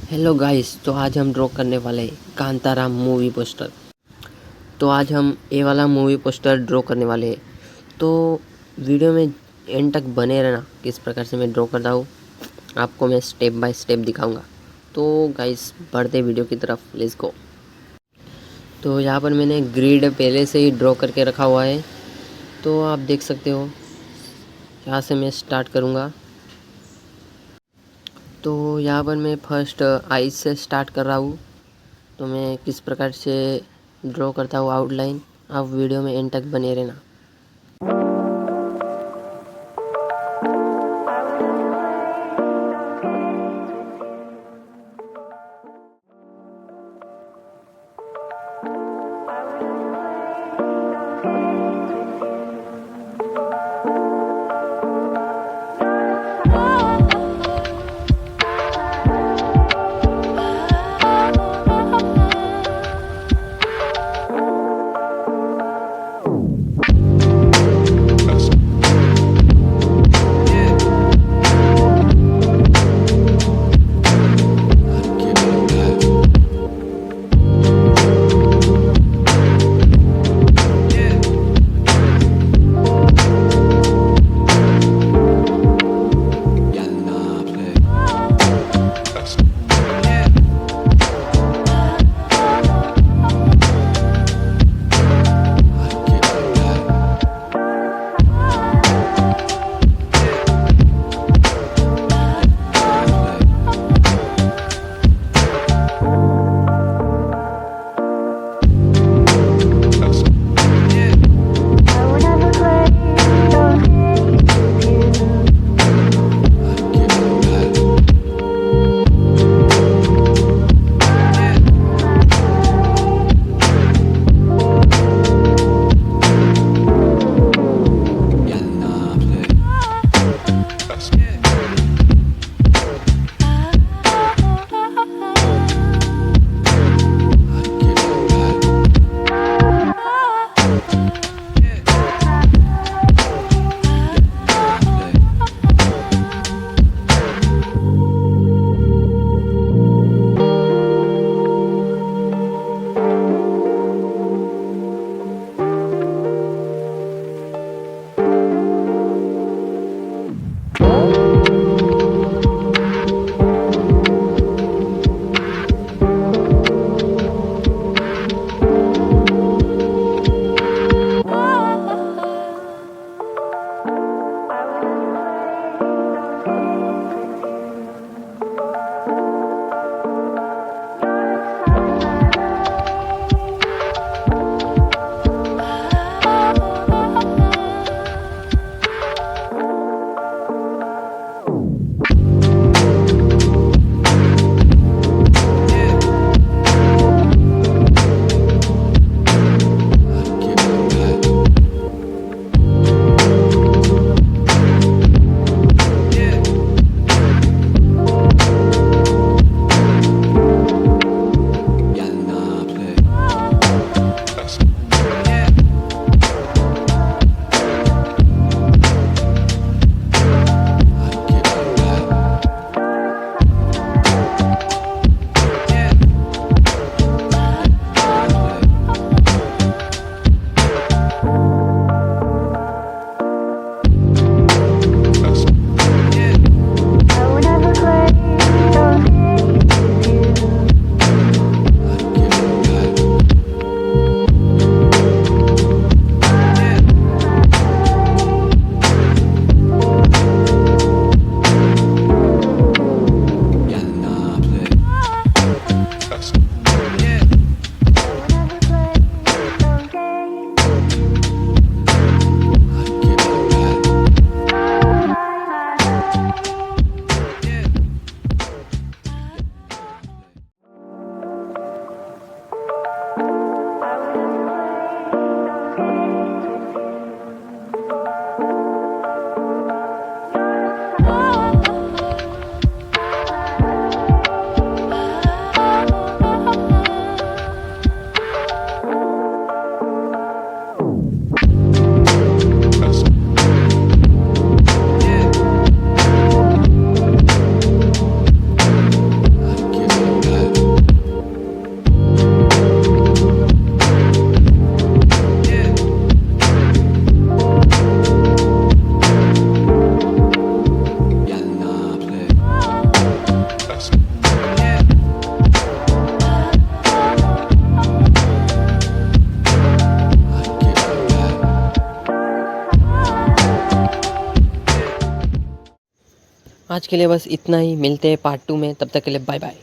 Hello guys, तो आज हम ड्रॉ करने वाले हैं कांतारा मूवी पोस्टर। तो आज हम ये वाला मूवी पोस्टर ड्रॉ करने वाले हैं। तो वीडियो में एंड तक बने रहना, किस प्रकार से मैं ड्रॉ करता हूँ आपको मैं स्टेप बाय स्टेप दिखाऊंगा। तो गाइस बढ़ते वीडियो की तरफ, लेट्स गो। तो यहाँ पर मैंने ग्रिड पहले से ही ड्रॉ करके रखा हुआ है, तो आप देख सकते हो। यहाँ से मैं स्टार्ट करूँगा। तो यहाँ पर मैं फर्स्ट आइज से स्टार्ट कर रहा हूँ। तो मैं किस प्रकार से ड्रॉ करता हूँ आउटलाइन, आप वीडियो में एंड तक बने रहना। आज के लिए बस इतना ही, मिलते हैं पार्ट 2 में, तब तक के लिए बाय बाय।